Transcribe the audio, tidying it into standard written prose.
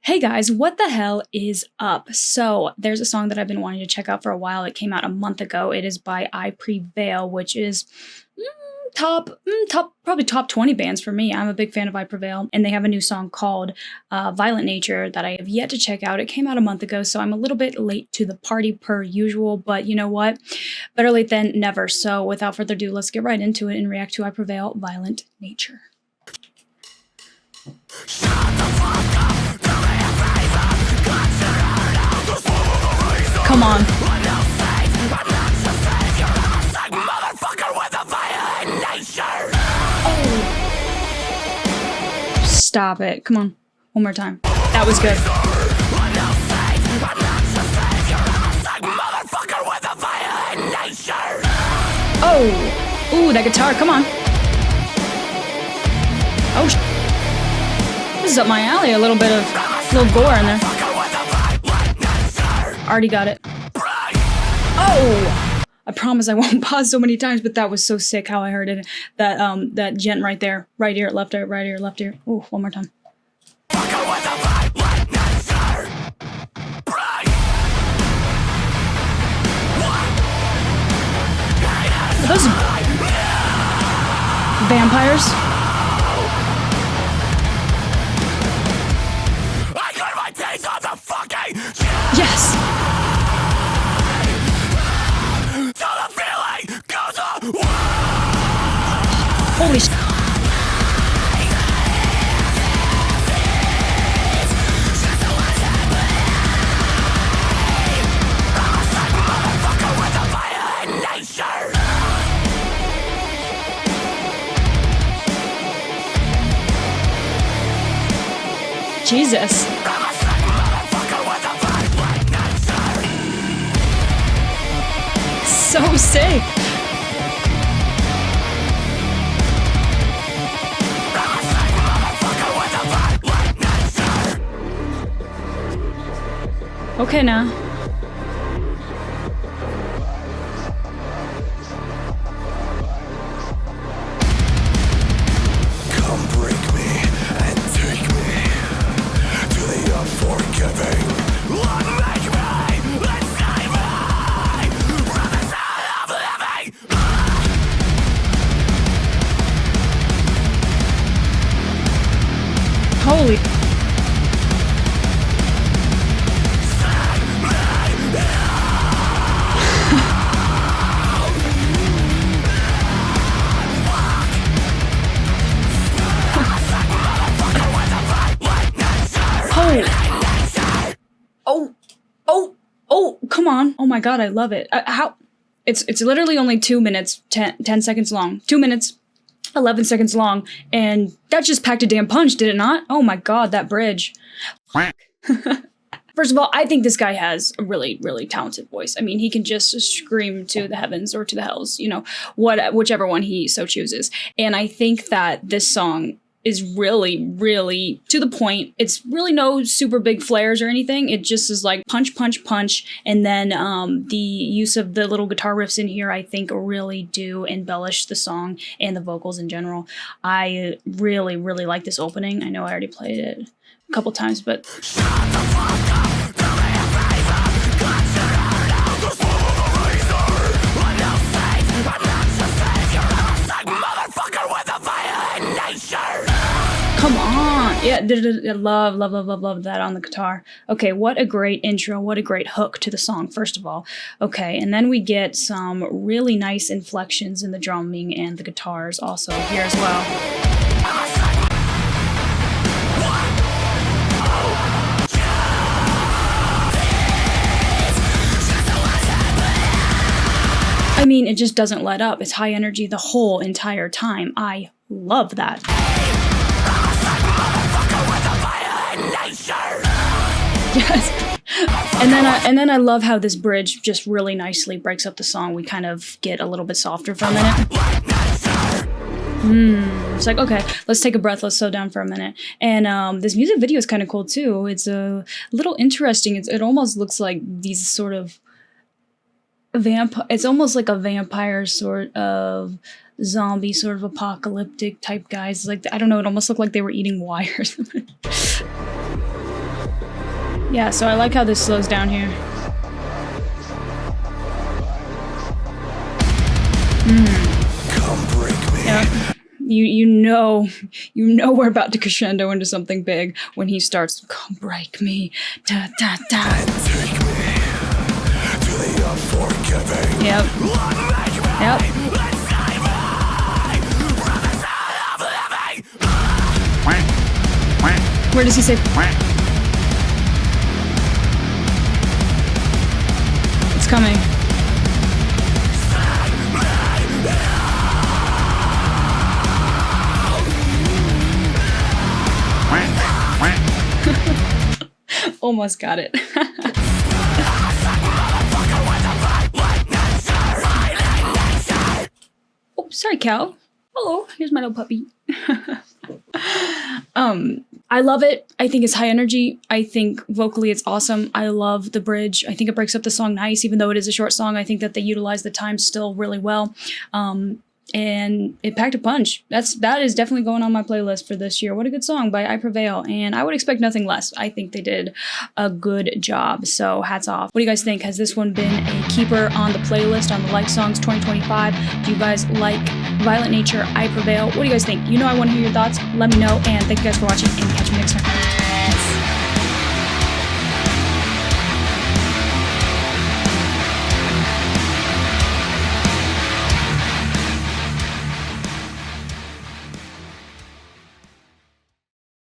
Hey guys, what the hell is up? So there's a song that I've been wanting to check out for a while. It came out a month ago. It is by I Prevail, which is probably top 20 bands for me. I'm a big fan of I Prevail, and they have a new song called Violent Nature that I have yet to check out. It came out a month ago, so I'm a little bit late to the party per usual, but you know what? Better late than never. So without further ado, let's get right into it and react to I Prevail, Violent Nature. Come on. Oh. Stop it. Come on. One more time. That was good. Oh. Ooh, that guitar. Come on. Oh, this is up my alley. A little bit of gore in there. Already got it. Oh! I promise I won't pause so many times, but that was so sick how I heard it. That gent right there. Right ear, left ear, right ear, left ear. Ooh, one more time. Are those vampires? Yes! Holy sh**. Jesus. So sick. Okay now. Come break me and take me to the unforgiving. Unmake me, let's save me from the sound of living. Holy. Oh, come on. Oh my god, I love it. How? It's literally only 2 minutes, 10 seconds long. 2 minutes, 11 seconds long, and that just packed a damn punch, did it not? Oh my god, that bridge. First of all, I think this guy has a really, really talented voice. I mean, he can just scream to the heavens or to the hells, you know, whichever one he so chooses. And I think that this song is really, really to the point. It's really no super big flares or anything. It just is like punch, punch, punch. And then the use of the little guitar riffs in here, I think really do embellish the song and the vocals in general. I really, really like this opening. I know I already played it a couple times, but... Come on. Yeah, I love that on the guitar. Okay, what a great intro. What a great hook to the song, first of all. Okay, and then we get some really nice inflections in the drumming and the guitars also here as well. I mean, it just doesn't let up. It's high energy the whole entire time. I love that. Yes. And then I love how this bridge just really nicely breaks up the song. We kind of get a little bit softer for a minute. It's like, okay, let's take a breath. Let's slow down for a minute. And this music video is kind of cool too. It's a little interesting. It almost looks like these sort of it's almost like a vampire sort of zombie sort of apocalyptic type guys. Like, I don't know, it almost looked like they were eating wires. Yeah, so I like how this slows down here. Come break me. Yep. You know we're about to crescendo into something big when he starts, come break me, da da da. And take me to the unforgiving. Yep. Yep. Let's save me from the sound of living. Where does he say? It's coming. Almost got it. Oh, sorry, Cal. Hello, here's my little puppy. I love it. I think it's high energy. I think vocally it's awesome. I love the bridge. I think it breaks up the song nice, even though it is a short song. I think that they utilize the time still really well. And it packed a punch. That is definitely going on my playlist for this year. What a good song by I Prevail. And I would expect nothing less. I think they did a good job. So hats off. What do you guys think? Has this one been a keeper on the playlist on the Like Songs 2025? Do you guys like Violent Nature, I Prevail? What do you guys think? You know I want to hear your thoughts. Let me know. And thank you guys for watching and catch me next time. Peace.